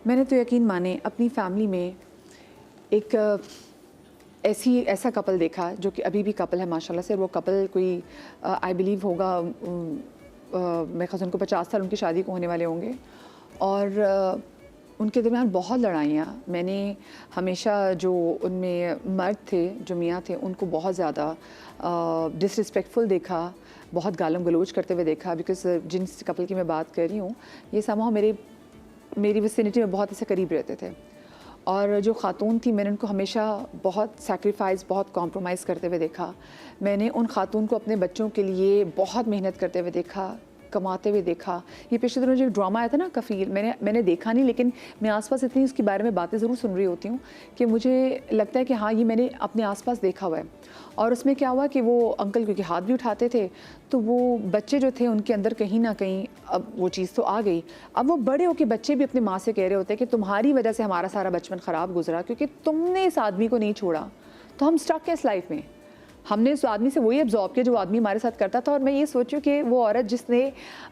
मैंने तो यकीन माने अपनी फैमिली में एक ऐसा कपल देखा जो कि अभी भी कपल है माशाल्लाह से। वो कपल कोई आई बिलीव होगा मेरे ख्याल से उनको 50 साल उनकी शादी को होने वाले होंगे और उनके दरमियान बहुत लड़ाइयाँ। मैंने हमेशा जो उनमें मर्द थे जो मियाँ थे उनको बहुत ज़्यादा डिसरिस्पेक्टफुल देखा, बहुत गालम गलोच करते हुए देखा। बिकॉज जिन कपल की मैं बात कर रही हूँ ये समहाउ मेरी विसिनिटी में बहुत ऐसे करीब रहते थे। और जो ख़ातून थी मैंने उनको हमेशा बहुत सैक्रिफाइस, बहुत कॉम्प्रोमाइज़ करते हुए देखा। मैंने उन ख़ातून को अपने बच्चों के लिए बहुत मेहनत करते हुए देखा, कमाते हुए देखा। ये पिछले दिनों जो ड्रामा आया था ना कफ़ील, मैंने देखा नहीं, लेकिन मैं आसपास इतनी उसके बारे में बातें ज़रूर सुन रही होती हूँ कि मुझे लगता है कि हाँ ये मैंने अपने आसपास देखा हुआ है। और उसमें क्या हुआ कि वो अंकल क्योंकि हाथ भी उठाते थे तो वो बच्चे जो थे उनके अंदर कहीं ना कहीं अब वो चीज़ तो आ गई। अब वो बड़े होकर बच्चे भी अपनी माँ से कह रहे होते हैं कि तुम्हारी वजह से हमारा सारा बचपन ख़राब गुजरा क्योंकि तुमने इस आदमी को नहीं छोड़ा, तो हम स्टक है इस लाइफ में। हमने उस आदमी से वही एब्जॉर्ब किया जो आदमी हमारे साथ करता था। और मैं ये सोचूं कि वो औरत जिसने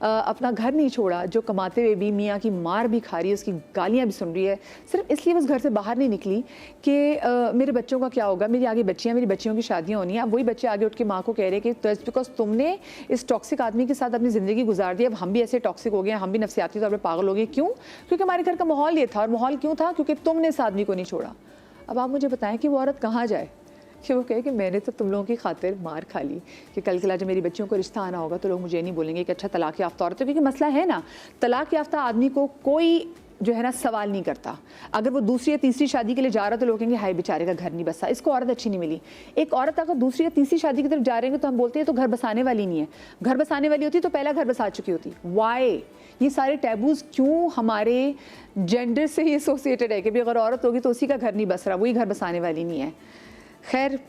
अपना घर नहीं छोड़ा, जो कमाते हुए भी मियाँ की मार भी खा रही है, उसकी गालियाँ भी सुन रही है, सिर्फ इसलिए उस घर से बाहर नहीं निकली कि मेरे बच्चों का क्या होगा, मेरी आगे बच्चियाँ, मेरी बच्चियों की शादियाँ होनी है। अब वही बच्चे आगे उठ के माँ को कह रहे कि जस्ट बिकॉज तुमने इस टॉक्सिक आदमी के साथ अपनी ज़िंदगी गुजार दी, अब हम भी ऐसे टॉक्सिक हो गए, हम भी नफसियाती तौर पर पागल हो गए। क्यों? क्योंकि हमारे घर का माहौल ये था। और माहौल क्यों था? क्योंकि तुमने इस आदमी को नहीं छोड़ा। अब आप मुझे बताएं कि वो औरत कहाँ जाए कि वो कहे कि मैंने तो तुम लोगों की खातिर मार खा ली कि कल के जब मेरी बच्चियों को रिश्ता आना होगा तो लोग मुझे नहीं बोलेंगे कि अच्छा तलाक याफ्ता औरत है। क्योंकि मसला है ना, तलाक याफ्ता आदमी को कोई जो है ना सवाल नहीं करता। अगर वो दूसरी या तीसरी शादी के लिए जा रहा तो लोग कहेंगे हाय बेचारे का घर नहीं बसा, इसको औरत अच्छी नहीं मिली। एक औरत अगर दूसरी या तीसरी शादी की तरफ जा रहे हैं तो हम बोलते हैं तो घर बसाने वाली नहीं है। घर बसाने वाली होती तो पहला घर बसा चुकी होती। वाई? ये सारे टैबूज क्यों हमारे जेंडर से ही एसोसिएटेड है कि भी अगर औरत होगी तो उसी का घर नहीं बस रहा, वही घर बसाने वाली नहीं है। खैर,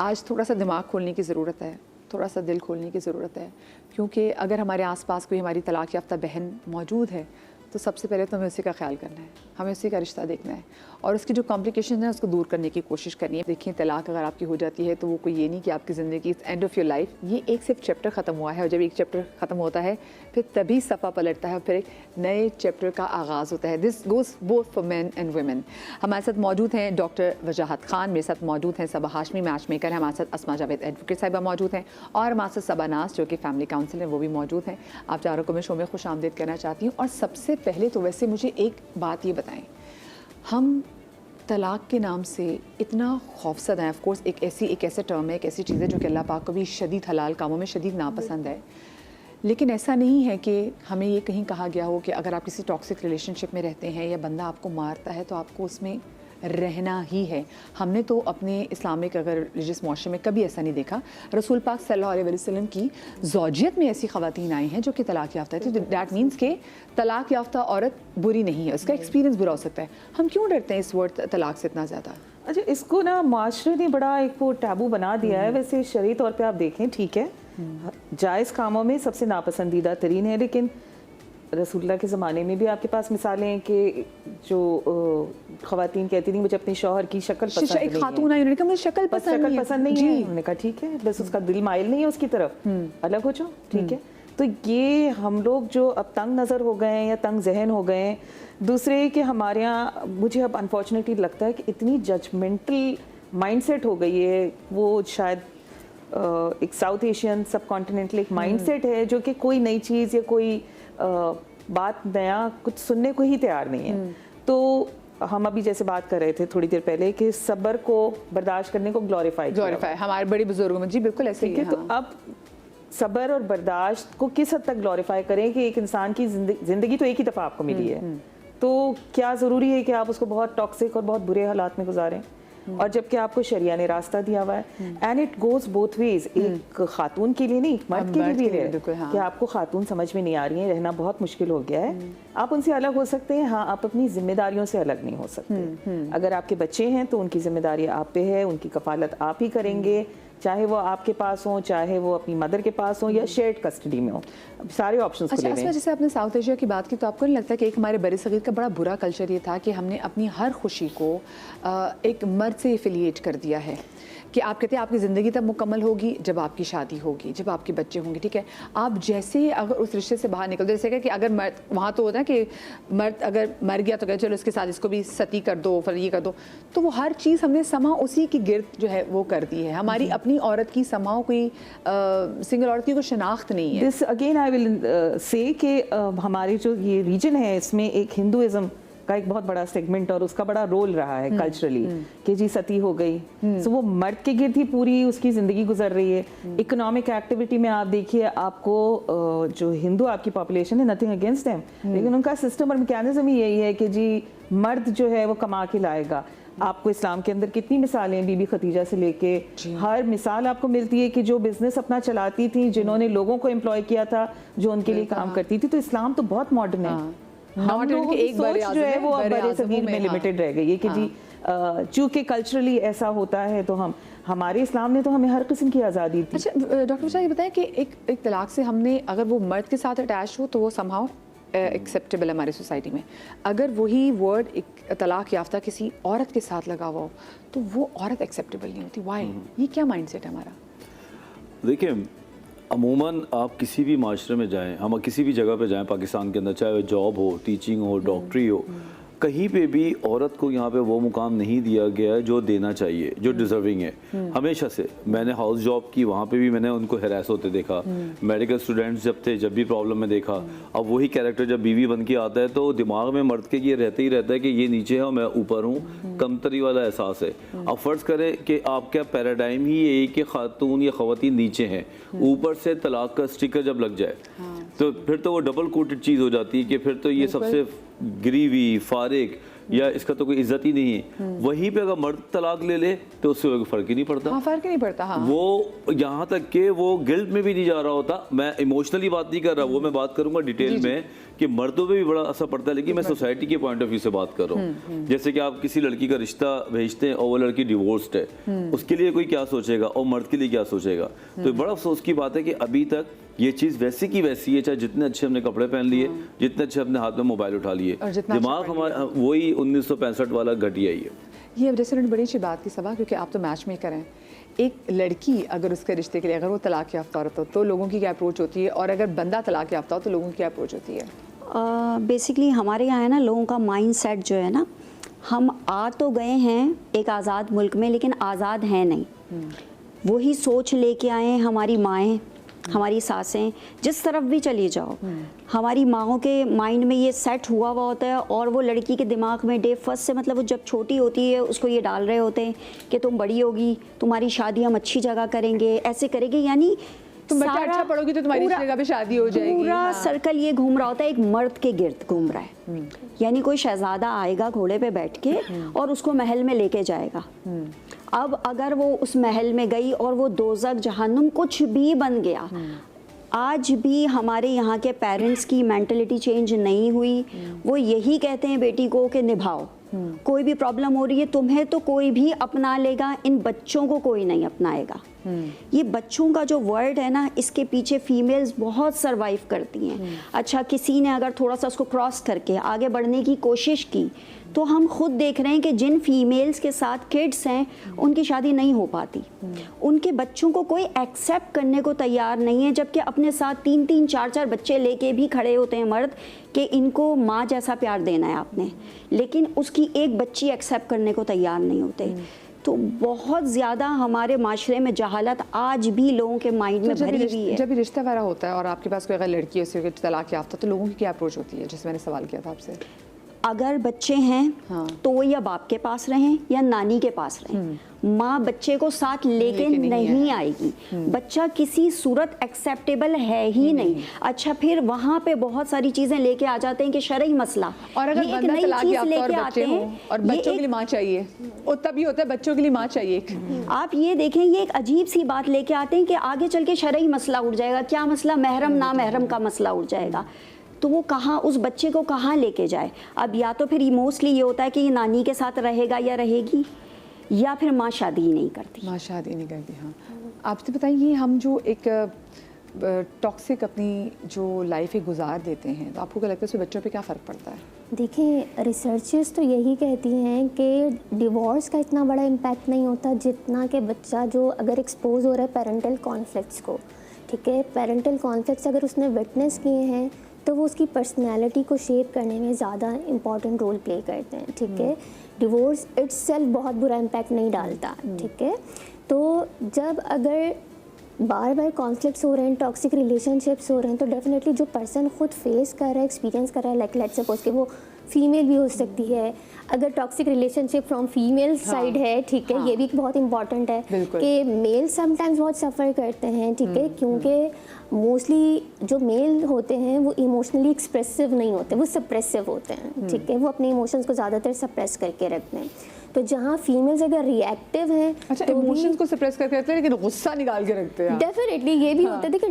आज थोड़ा सा दिमाग खोलने की ज़रूरत है, थोड़ा सा दिल खोलने की ज़रूरत है। क्योंकि अगर हमारे आसपास कोई हमारी तलाक याफ्ता बहन मौजूद है तो सबसे पहले तो हमें उसी का ख्याल करना है, हमें उसी का रिश्ता देखना है और उसकी जो कॉम्प्लिकेशन है उसको दूर करने की कोशिश करनी है। देखिए, तलाक अगर आपकी हो जाती है तो वो कोई ये नहीं कि आपकी ज़िंदगी एंड ऑफ़ योर लाइफ। ये एक सिर्फ चैप्टर ख़त्म हुआ है और जब एक चैप्टर ख़त्म होता है फिर तभी सफ़ा पलटता है, फिर एक नए चैप्टर का आगाज़ होता है। This goes both for man and women. हमारे साथ मौजूद हैं डॉक्टर वजाहत खान, मेरे साथ मौजूद हैं सबा हाशमी मैच मेकर, हमारे साथ अस्मा जावेद एडवोकेट साहिबा मौजूद हैं और हमारे साथ सबा नाज जो कि फैमिली काउंसिलर हैं वो भी मौजूद हैं। आप चारों को मैं शो में खुश आमदीद करना चाहती हूँ। और सबसे पहले तो वैसे मुझे एक बात ये बताएं, हम तलाक के नाम से इतना खौफज़दा हैं। ऑफ कोर्स एक ऐसा टर्म है, एक ऐसी चीज़ है जो कि अल्लाह पाक को भी शदीद हलाल कामों में शदीद नापसंद है। लेकिन ऐसा नहीं है कि हमें ये कहीं कहा गया हो कि अगर आप किसी टॉक्सिक रिलेशनशिप में रहते हैं या बंदा आपको मारता है तो आपको उसमें रहना ही है। हमने तो अपने इस्लामिक अगर रिलीजियस मुआशरे में कभी ऐसा नहीं देखा। रसूल पाक सल्लल्लाहु अलैहि वसल्लम की ज़ौजियत में ऐसी ख़वातीन आई हैं जो कि तलाक याफ्ता है, तो दैट मीन्स के तलाक याफ्ता औरत बुरी नहीं है, उसका एक्सपीरियंस बुरा हो सकता है। हम क्यों डरते हैं इस वर्ड तलाक से इतना ज़्यादा? अच्छा, इसको ना माशरे ने बड़ा एक वो टैबू बना दिया है। वैसे शरई तौर पे आप देखें ठीक है, जायज़ कामों में सबसे नापसंदीदा तरीन है, लेकिन रसूलुल्लाह के ज़माने में भी आपके पास मिसालें हैं कि जो ख़वातीन कहती थी मुझे अपने शौहर की शक्ल पसंद नहीं है। खातून आई, उन्होंने कहा मुझे शक्ल पसंद नहीं है। उन्होंने कहा ठीक है, बस उसका दिल माइल नहीं है उसकी तरफ, अलग हो जाओ, ठीक है। तो ये हम लोग जो अब तंग नज़र हो गए हैं या तंग जहन हो गए हैं। दूसरे कि हमारे यहाँ मुझे अब अनफॉर्चुनेटली लगता है कि इतनी जजमेंटल माइंडसेट हो गई है, वो शायद एक साउथ एशियन सब कॉन्टिनेंटल एक माइंडसेट है जो कि कोई नई चीज़ या कोई बात नया कुछ सुनने को ही तैयार नहीं है। तो हम अभी जैसे बात कर रहे थे थोड़ी देर पहले कि सब्र को बर्दाश्त करने को ग्लोरीफाई हमारे बड़े बुजुर्गों में, जी बिल्कुल ऐसे ही है। तो अब सब्र और बर्दाश्त को किस हद तक ग्लोरीफाई करें कि एक इंसान की जिंदगी तो एक ही दफ़ा आपको मिली है, तो क्या ज़रूरी है कि आप उसको बहुत टॉक्सिक और बहुत बुरे हालात में गुजारें? और जबकि आपको शरिया ने रास्ता दिया हुआ है। And it goes both ways, एक खातून के लिए नहीं मर्द के लिए भी है। हाँ। कि आपको खातून समझ में नहीं आ रही है, रहना बहुत मुश्किल हो गया है, आप उनसे अलग हो सकते हैं। हाँ, आप अपनी जिम्मेदारियों से अलग नहीं हो सकते। अगर आपके बच्चे हैं तो उनकी जिम्मेदारी आप पे है, उनकी कफालत आप ही करेंगे, चाहे वो आपके पास हो, चाहे वो अपनी मदर के पास हो या शेयर्ड कस्टडी में हो, सारे ऑप्शंस अच्छा, खुले इसमें हैं। जैसे आपने साउथ एशिया की बात की, तो आपको नहीं लगता कि एक हमारे बड़े सगीर का बड़ा बुरा कल्चर ये था कि हमने अपनी हर खुशी को एक मर्द से एफिलिएट कर दिया है कि आप कहते हैं आपकी ज़िंदगी तब मुकम्मल होगी जब आपकी शादी होगी, जब आपके बच्चे होंगे, ठीक है। आप जैसे अगर उस रिश्ते से बाहर निकलते, जैसे कि अगर मर्द, वहाँ तो होता है कि मर्द अगर मर गया तो कहते चलो इसके साथ इसको भी सती कर दो, फिर ये कर दो, तो वो हर चीज़ हमने समा उसी की गिर्द जो है वो कर दी है। हमारी अपनी औरत की समाओ कोई सिंगल औरत की कोई शनाख्त नहीं है। This again I will say कि हमारे जो ये रीजन है इसमें एक हिंदुइज्म का एक बहुत बड़ा सेगमेंट और उसका बड़ा रोल रहा है कल्चरली कि जी सती हो गई, सो वो मर्द के गिर्द ही पूरी उसकी जिंदगी गुजर रही है। इकोनॉमिक एक्टिविटी में आप देखिए, आपको जो हिंदू आपकी पॉपुलेशन है, नथिंग अगेंस्ट देम, लेकिन उनका सिस्टम और मैकेनिज्म ही यही है कि जी मर्द जो है वो कमा के लाएगा। आपको इस्लाम के अंदर कितनी मिसालें हैं, बीबी खदीजा से लेके हर मिसाल आपको मिलती है कि जो बिजनेस अपना चलाती थी, जिन्होंने लोगों को एम्प्लॉय किया था, जो उनके लिए काम करती थी। तो इस्लाम तो बहुत मॉडर्न है। हम लोगों की सोच जो है वो अब बड़े सगीर में लिमिटेड रह गई है कि जी चूंकि कल्चरली ऐसा होता है तो हमारे इस्लाम ने तो हमें हर किस्म की आज़ादी दी। अच्छा डॉक्टर शाह, ये बताएं कि एक तलाक से हमने, अगर वो मर्द के साथ अटैच हो तो वो समहाउ एक्सेप्टेबल है हमारी सोसाइटी में, अगर वही वर्ड एक तलाक याफ्ता किसी औरत के साथ लगा हुआ हो तो वो औरत एक्सेप्टेबल नहीं होती। वाई? ये क्या माइंडसेट है हमारा? देखिए, अमूमन आप किसी भी माशरे में जाएं, हम किसी भी जगह पे जाएं पाकिस्तान के अंदर, चाहे वो जॉब हो, टीचिंग हो, डॉक्टरी हो, कहीं पे भी औरत को यहाँ पे वो मुकाम नहीं दिया गया है जो देना चाहिए, जो डिजर्विंग है। हमेशा से मैंने हाउस जॉब की, वहाँ पे भी मैंने उनको हैरेस होते देखा। मेडिकल स्टूडेंट्स जब थे, जब भी प्रॉब्लम में देखा। अब वही कैरेक्टर जब बीवी बन के आता है तो दिमाग में मर्द के ये रहते ही रहता है कि ये नीचे है और मैं ऊपर हूँ, कमतरी वाला एहसास है। अब फर्ज करें कि आपका पैराडाइम ही यही कि खातून या खवातीन नीचे हैं, ऊपर से तलाक का स्टिकर जब लग जाए तो फिर तो वो डबल कोटेड चीज़ हो जाती है कि फिर तो ये सबसे गिरी हुई, फारिग, या इसका तो कोई इज्जत ही नहीं है। वहीं पे अगर मर्द तलाक ले ले तो उससे कोई फर्क ही नहीं पड़ता। हाँ, फर्क ही नहीं पड़ता। हाँ। वो यहाँ तक के वो गिल्ट में भी नहीं जा रहा होता। मैं इमोशनली बात नहीं कर रहा, वो मैं बात करूंगा डिटेल में कि मर्दों पे भी बड़ा असर पड़ता है, लेकिन मैं सोसाइटी के पॉइंट ऑफ व्यू से बात कर रहा हूँ। जैसे कि आप किसी लड़की का रिश्ता भेजते हैं और वो लड़की डिवोर्स्ड है, उसके लिए कोई क्या सोचेगा और मर्द के लिए क्या सोचेगा। तो बड़ा अफसोस की बात है कि अभी तक ये चीज़ वैसी की वैसी है, चाहे जितने अच्छे हमने कपड़े पहन लिए, जितने अच्छे अपने हाथ में मोबाइल उठा लिए, दिमाग हमारा वही 1965 वाला घटिया ही है। ये अब जैसे उन्होंने बड़ी अच्छी बात की सबा, क्योंकि आप तो मैच मेकर हैं। एक लड़की अगर उसके रिश्ते के लिए अगर वो तलाक याफ्ता औरत हो तो लोगों की क्या अप्रोच होती है, और अगर बंदा तलाक याफ्ता हो तो लोगों की क्या अप्रोच होती है? बेसिकली हमारे यहाँ है ना, लोगों का माइंड सेट जो है ना, हम आ तो गए हैं एक आज़ाद मुल्क में लेकिन आज़ाद हैं नहीं। वही सोच लेके आए हैं हमारी माएँ, हमारी सासें, जिस तरफ भी चली जाओ हमारी माँओं के माइंड में ये सेट हुआ हुआ होता है। और वो लड़की के दिमाग में डे फर्स्ट से, मतलब वो जब छोटी होती है उसको ये डाल रहे होते हैं कि तुम बड़ी होगी, तुम्हारी शादी हम अच्छी जगह करेंगे, ऐसे करेंगे, यानी तुम बच्चा अच्छा पढ़ोगी तो तुम्हारी जगह पे शादी हो जाएगी। पूरा सर्कल ये घूम रहा होता है, एक मर्द के गिर्द घूम रहा है। यानी कोई शहजादा आएगा घोड़े पे बैठ के और उसको महल में लेके जाएगा। अब अगर वो उस महल में गई और वो दोज़ख जहन्नुम कुछ भी बन गया, आज भी हमारे यहाँ के पेरेंट्स की मेंटलिटी चेंज नहीं हुई। वो यही कहते हैं बेटी को कि निभाओ, कोई भी प्रॉब्लम हो रही है तुम्हें तो कोई भी अपना लेगा, इन बच्चों को कोई नहीं अपनाएगा। ये बच्चों का जो वर्ड है ना, इसके पीछे फीमेल्स बहुत सरवाइव करती हैं। अच्छा, किसी ने अगर थोड़ा सा उसको क्रॉस करके आगे बढ़ने की कोशिश की तो हम खुद देख रहे हैं कि जिन फीमेल्स के साथ किड्स हैं उनकी शादी नहीं हो पाती, उनके बच्चों को कोई एक्सेप्ट करने को तैयार नहीं है, जबकि अपने साथ 3-3, 4-4 बच्चे लेके भी खड़े होते हैं मर्द कि इनको माँ जैसा प्यार देना है आपने, लेकिन उसकी एक बच्ची एक्सेप्ट करने को तैयार नहीं होते। तो बहुत ज़्यादा हमारे माशरे में जहालत आज भी लोगों के माइंड में भरी हुई है। जब भी रिश्ता वगैरह होता है और आपके पास कोई अगर लड़की है उसके तलाक याफ्ता, तो लोगों की क्या अप्रोच होती है, जैसे मैंने सवाल किया था आपसे? अगर बच्चे हैं तो वो या बाप के पास रहें या नानी के पास रहें, माँ बच्चे को साथ लेके नहीं आएगी। बच्चा किसी सूरत एक्सेप्टेबल है ही नहीं। अच्छा, फिर वहाँ पे बहुत सारी चीजें लेके आ जाते हैं कि शरई मसला, और अगर ये एक नई चीज लेके आते हैं और बच्चों के लिए माँ चाहिए, और तभी होता है बच्चों के लिए माँ चाहिए। आप ये देखें, ये एक अजीब सी बात लेके आते हैं कि आगे चल के शरई मसला उठ जाएगा। क्या मसला? महरम ना महरम का मसला उठ जाएगा। तो वो कहाँ, उस बच्चे को कहाँ लेके जाए? अब या तो फिर मोस्टली ये होता है कि ये नानी के साथ रहेगा या रहेगी, या फिर माँ शादी ही नहीं करती। माँ शादी नहीं करती। हाँ, आपसे बताइए, हम जो एक टॉक्सिक अपनी जो लाइफ है गुजार देते हैं, तो आपको क्या लगता है उससे बच्चों पे क्या फ़र्क पड़ता है? देखिए, रिसर्चेस तो यही कहती हैं कि डिवोर्स का इतना बड़ा इम्पैक्ट नहीं होता जितना कि बच्चा जो अगर एक्सपोज हो रहा है पेरेंटल कॉन्फ्लिक्ट्स को, ठीक है, पेरेंटल कॉन्फ्लिक्ट्स अगर उसने विटनेस किए हैं तो वो उसकी पर्सनैलिटी को शेप करने में ज़्यादा इम्पॉर्टेंट रोल प्ले करते हैं, ठीक है। डिवोर्स इट्सेल्फ बहुत बुरा इम्पैक्ट नहीं डालता, ठीक है। तो जब अगर बार बार कॉन्फ्लिक्ट्स हो रहे हैं, टॉक्सिक रिलेशनशिप्स हो रहे हैं, तो डेफिनेटली जो पर्सन खुद फेस कर रहा है, एक्सपीरियंस कर रहा है, लाइक लेट्स सपोज कि वो फीमेल भी हो सकती है, अगर toxic relationship from female side है, ठीक है, ये भी बहुत इंपॉर्टेंट है कि मेल समटाइम्स बहुत सफ़र करते हैं, ठीक है, क्योंकि मोस्टली जो मेल होते हैं वो इमोशनली एक्सप्रेसिव नहीं होते, वो सप्रेसिव होते हैं, ठीक है, वो अपने इमोशंस को ज़्यादातर सप्रेस करके रखते हैं। तो जहाँ फीमेल्स अगर रिएक्टिव हैं, अच्छा, तो इमोशंस को सप्रेस करके रखते हैं लेकिन गुस्सा निकाल के रखते हैं। डेफिनेटली ये भी होता है। देखिए,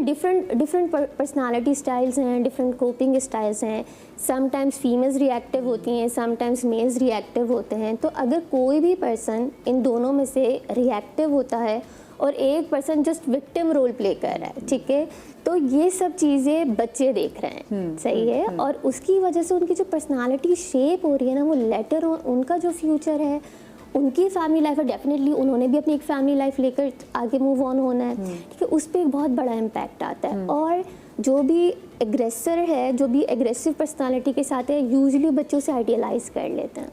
डिफरेंट पर्सनालिटी स्टाइल्स हैं, डिफरेंट कोपिंग स्टाइल्स हैं। समटाइम्स फीमेल्स रिएक्टिव होती हैं, समटाइम्स मेल्स रिएक्टिव होते हैं। तो अगर कोई भी पर्सन इन दोनों में से रिएक्टिव होता है और एक person just victim role play कर रहा है, ठीक है, तो ये सब चीज़ें बच्चे देख रहे हैं, सही है, और उसकी वजह से उनकी जो पर्सनालिटी शेप हो रही है ना, वो लेटर उनका जो फ्यूचर है, उनकी फैमिली लाइफ है, डेफिनेटली उन्होंने भी अपनी एक फैमिली लाइफ लेकर आगे मूव ऑन होना है, ठीक है, उस पर एक बहुत बड़ा इम्पैक्ट आता है। और जो भी एग्रेसर है, जो भी एग्रेसिव पर्सनालिटी के साथ है, यूजुअली बच्चों से आइडियलाइज कर लेते हैं,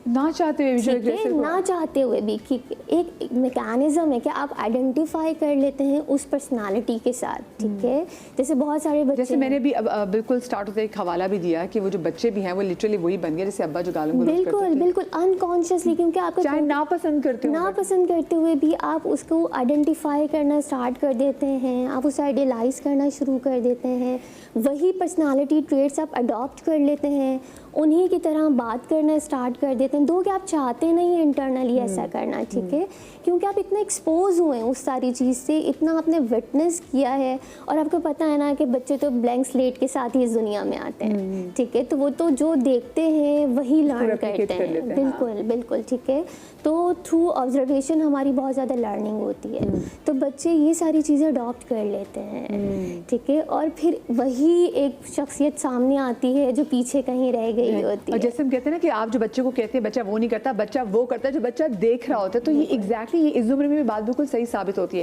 ना चाहते हुए भी, जो ठीक है, aggressive ना चाहते हुए भी, कि एक मैकेनिज्म है कि आप आइडेंटिफाई कर लेते हैं उस पर्सनालिटी के साथ, ठीक है। जैसे बहुत सारे बच्चे, जैसे मैंने भी अब बिल्कुल स्टार्ट होते एक हवाला भी दिया कि वो जो बच्चे भी हैं वो लिटरली वही बन गए जैसे अब्बा जो गालों गलौज करते बिल्कुल थे। बिल्कुल अनकॉन्शियसली, क्योंकि आपका चाहे नापसंद करते हो, नापसंद करते हुए भी आप उसको आइडेंटिफाई करना स्टार्ट कर देते हैं, आप उसे आइडियलाइज करना शुरू कर देते हैं, वही पर्सनालिटी ट्रेट्स आप अडॉप्ट कर लेते हैं, उन्हीं की तरह बात करना स्टार्ट कर देते हैं, दो कि आप चाहते नहीं इंटरनली ऐसा करना, ठीक है, क्योंकि आप इतना एक्सपोज हुए हैं उस सारी चीज़ से, इतना आपने विटनेस किया है, और आपको पता है ना कि बच्चे तो ब्लैंक स्लेट के साथ ही इस दुनिया में आते हैं, ठीक है, तो वो तो जो देखते हैं वही लर्न करते हैं, बिल्कुल बिल्कुल, ठीक है। तो थ्रू ऑब्जर्वेशन हमारी बहुत ज़्यादा लर्निंग होती है, तो बच्चे ये सारी चीज़ें अडॉप्ट कर लेते हैं, ठीक है, और फिर वही एक शख्सियत सामने आती है जो पीछे कहीं रह गई होती और है। जैसे हम कहते हैं ना कि आप जो बच्चे को कहते हैं बच्चा वो नहीं करता, बच्चा वो करता है जो बच्चा देख रहा होता है, तो ये एग्जैक्टली ये इस उम्र में भी बात बिल्कुल सही साबित होती है।